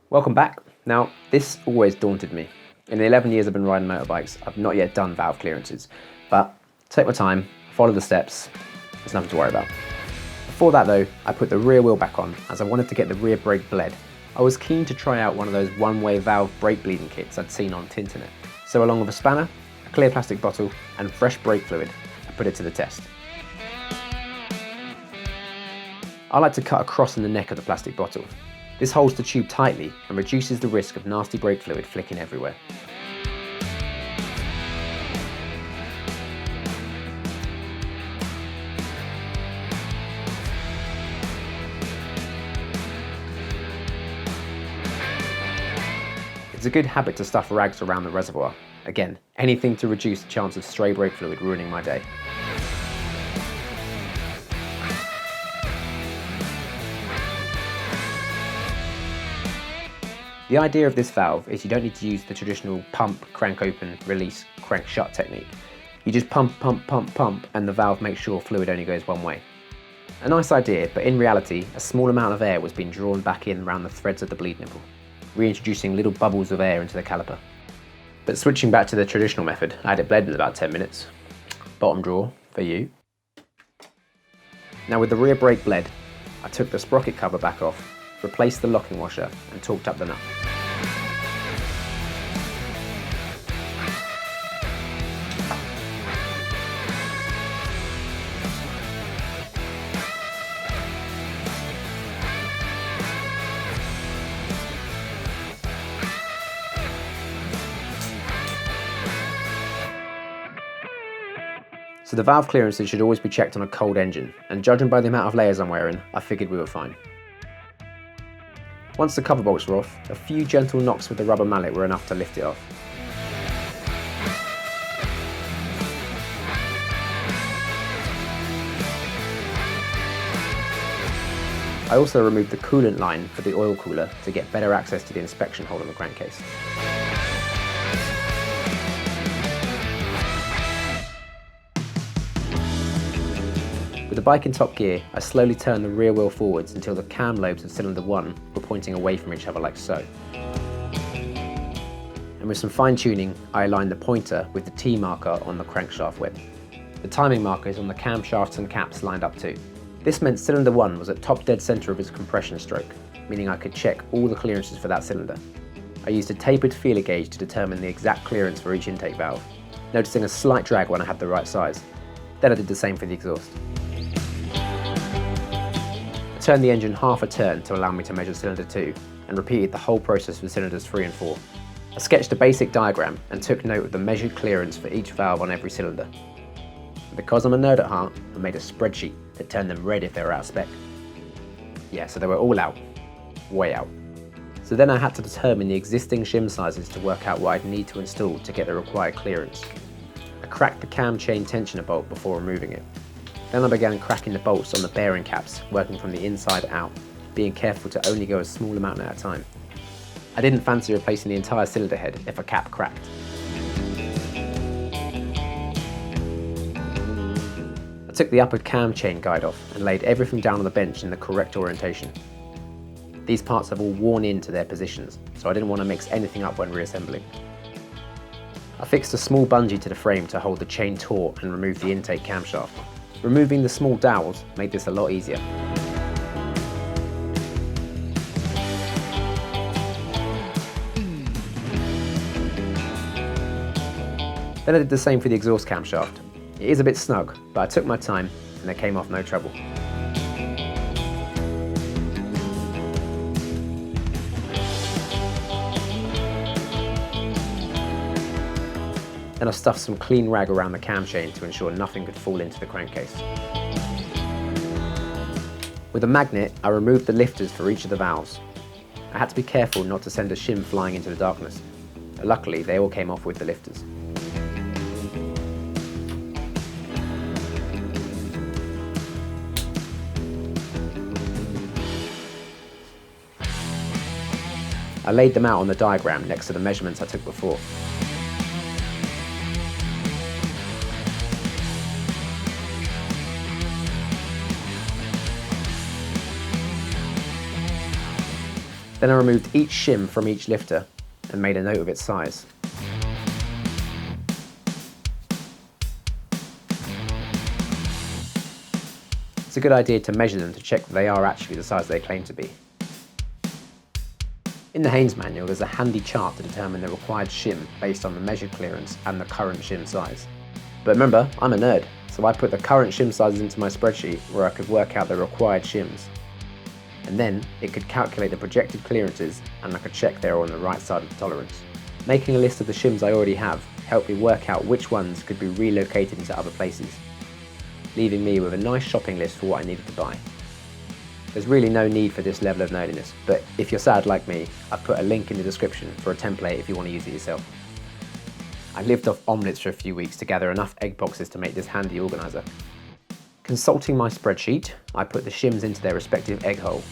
Welcome back. Now, this always daunted me. In the 11 years I've been riding motorbikes, I've not yet done valve clearances, but take my time, follow the steps, there's nothing to worry about. Before that though, I put the rear wheel back on as I wanted to get the rear brake bled. I was keen to try out one of those one-way valve brake bleeding kits I'd seen on Tinternet. So along with a spanner, a clear plastic bottle and fresh brake fluid, I put it to the test. I like to cut a cross in the neck of the plastic bottle. This holds the tube tightly and reduces the risk of nasty brake fluid flicking everywhere. It's a good habit to stuff rags around the reservoir. Again, anything to reduce the chance of stray brake fluid ruining my day. The idea of this valve is you don't need to use the traditional pump, crank open, release, crank shut technique. You just pump, pump, pump, pump, and the valve makes sure fluid only goes one way. A nice idea, but in reality, a small amount of air was being drawn back in around the threads of the bleed nipple, reintroducing little bubbles of air into the caliper. But switching back to the traditional method, I had it bled in about 10 minutes. Bottom drawer, for you. Now with the rear brake bled, I took the sprocket cover back off, replaced the locking washer and torqued up the nut. So the valve clearances should always be checked on a cold engine, and judging by the amount of layers I'm wearing, I figured we were fine. Once the cover bolts were off, a few gentle knocks with the rubber mallet were enough to lift it off. I also removed the coolant line for the oil cooler to get better access to the inspection hole on the crankcase. With the bike in top gear, I slowly turned the rear wheel forwards until the cam lobes of cylinder 1 were pointing away from each other like so. And with some fine tuning, I aligned the pointer with the T marker on the crankshaft web. The timing markers on the camshafts and caps lined up too. This meant cylinder 1 was at top dead centre of its compression stroke, meaning I could check all the clearances for that cylinder. I used a tapered feeler gauge to determine the exact clearance for each intake valve, noticing a slight drag when I had the right size. Then I did the same for the exhaust. I turned the engine half a turn to allow me to measure cylinder 2 and repeated the whole process for cylinders 3 and 4. I sketched a basic diagram and took note of the measured clearance for each valve on every cylinder. And because I'm a nerd at heart, I made a spreadsheet that turned them red if they were out of spec. Yeah, so they were all out, way out. So then I had to determine the existing shim sizes to work out what I'd need to install to get the required clearance. I cracked the cam chain tensioner bolt before removing it. Then I began cracking the bolts on the bearing caps, working from the inside out, being careful to only go a small amount at a time. I didn't fancy replacing the entire cylinder head if a cap cracked. I took the upper cam chain guide off and laid everything down on the bench in the correct orientation. These parts have all worn into their positions, so I didn't want to mix anything up when reassembling. I fixed a small bungee to the frame to hold the chain taut and remove the intake camshaft. Removing the small dowels made this a lot easier. Then I did the same for the exhaust camshaft. It is a bit snug, but I took my time and it came off no trouble. Then I stuffed some clean rag around the cam chain to ensure nothing could fall into the crankcase. With a magnet, I removed the lifters for each of the valves. I had to be careful not to send a shim flying into the darkness. Luckily, they all came off with the lifters. I laid them out on the diagram next to the measurements I took before. Then Then I removed each shim from each lifter and made a note of its size. It's a good idea to measure them to check that they are actually the size they claim to be. In the Haynes manual, there's a handy chart to determine the required shim based on the measured clearance and the current shim size. But remember, I'm a nerd, so I put the current shim sizes into my spreadsheet where I could work out the required shims. And then it could calculate the projected clearances and I could check they're on the right side of the tolerance. Making a list of the shims I already have helped me work out which ones could be relocated into other places, leaving me with a nice shopping list for what I needed to buy. There's really no need for this level of nerdiness, but if you're sad like me, I've put a link in the description for a template if you want to use it yourself. I lived off omelettes for a few weeks to gather enough egg boxes to make this handy organiser. Consulting my spreadsheet, I put the shims into their respective egg hole.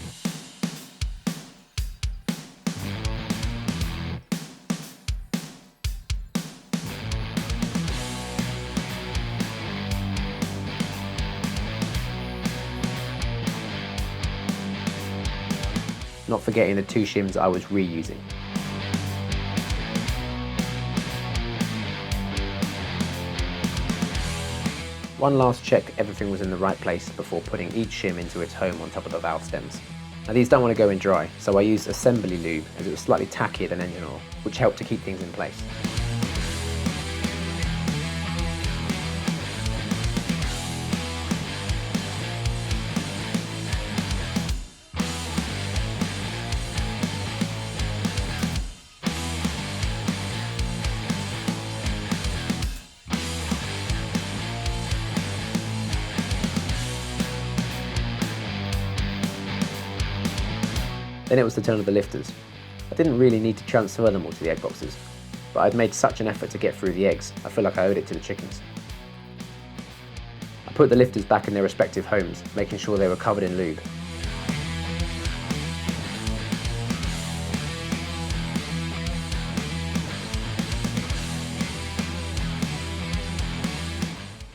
Not forgetting the 2 shims I was reusing. One last check that everything was in the right place before putting each shim into its home on top of the valve stems. Now these don't want to go in dry, so I used Reassembly lube as it was slightly tackier than engine oil, which helped to keep things in place. Then it was the turn of the lifters. I didn't really need to transfer them all to the egg boxes, but I'd made such an effort to get through the eggs, I feel like I owed it to the chickens. I put the lifters back in their respective homes, making sure they were covered in lube.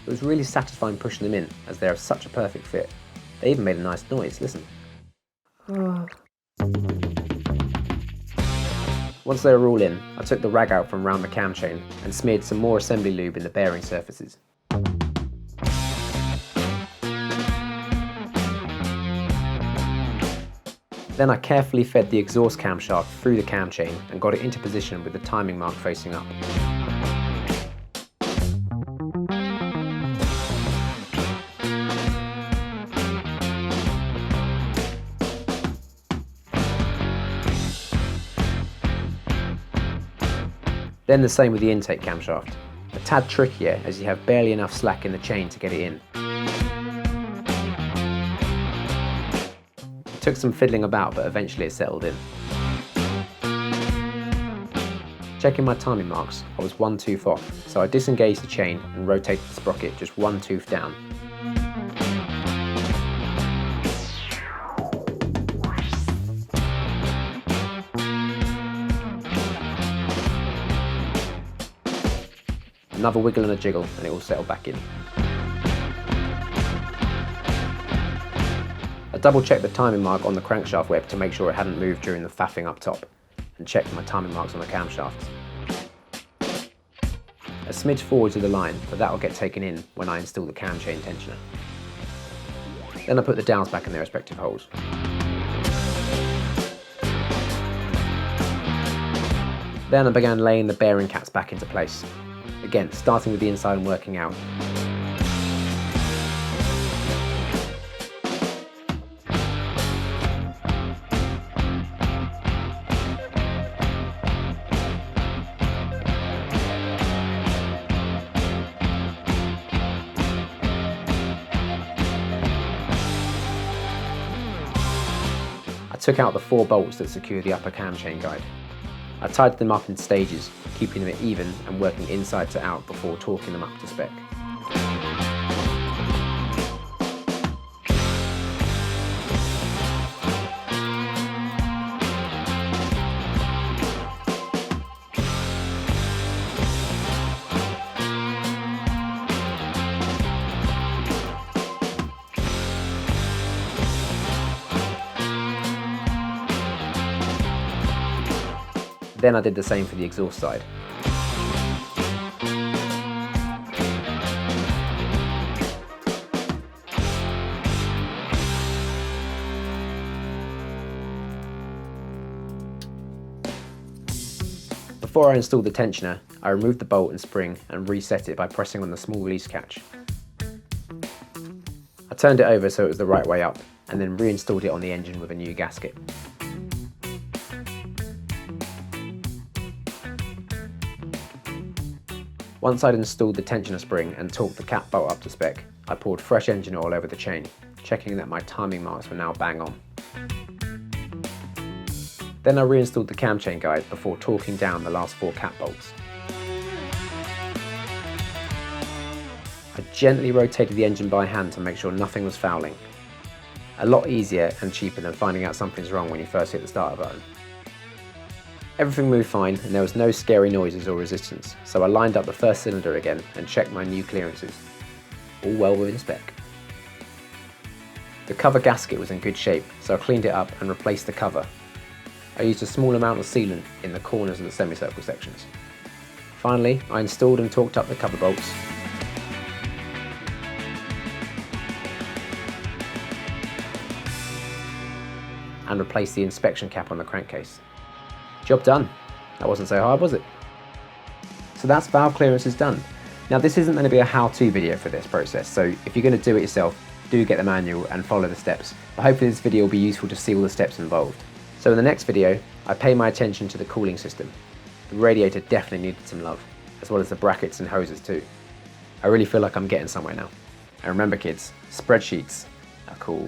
It was really satisfying pushing them in, as they are such a perfect fit. They even made a nice noise, listen. Once they were all in, I took the rag out from around the cam chain and smeared some more assembly lube in the bearing surfaces. Then I carefully fed the exhaust camshaft through the cam chain and got it into position with the timing mark facing up. Then the same with the intake camshaft. A tad trickier as you have barely enough slack in the chain to get it in. It took some fiddling about, but eventually it settled in. Checking my timing marks, I was 1 tooth off, so I disengaged the chain and rotated the sprocket just 1 tooth down. Another wiggle and a jiggle and it will settle back in. I double checked the timing mark on the crankshaft web to make sure it hadn't moved during the faffing up top, and checked my timing marks on the camshafts. A smidge forward to the line, but that will get taken in when I install the cam chain tensioner. Then I put the dowels back in their respective holes. Then I began laying the bearing caps back into place. Again, starting with the inside and working out. I took out the 4 bolts that secure the upper cam chain guide. I tied them up in stages, keeping them even and working inside to out before torquing them up to spec. Then I did the same for the exhaust side. Before I installed the tensioner, I removed the bolt and spring and reset it by pressing on the small release catch. I turned it over so it was the right way up, and then reinstalled it on the engine with a new gasket. Once I'd installed the tensioner spring and torqued the cap bolt up to spec, I poured fresh engine oil over the chain, checking that my timing marks were now bang on. Then I reinstalled the cam chain guide before torquing down the last 4 cap bolts. I gently rotated the engine by hand to make sure nothing was fouling. A lot easier and cheaper than finding out something's wrong when you first hit the starter button. Everything moved fine and there was no scary noises or resistance, so I lined up the first cylinder again and checked my new clearances. All well within spec. The cover gasket was in good shape, so I cleaned it up and replaced the cover. I used a small amount of sealant in the corners of the semicircle sections. Finally, I installed and torqued up the cover bolts. And replaced the inspection cap on the crankcase. Job done. That wasn't so hard, was it? So that's valve clearances done. Now this isn't going to be a how-to video for this process, so if you're going to do it yourself, do get the manual and follow the steps. But hopefully this video will be useful to see all the steps involved. So in the next video, I pay my attention to the cooling system. The radiator definitely needed some love, as well as the brackets and hoses too. I really feel like I'm getting somewhere now. And remember kids, spreadsheets are cool.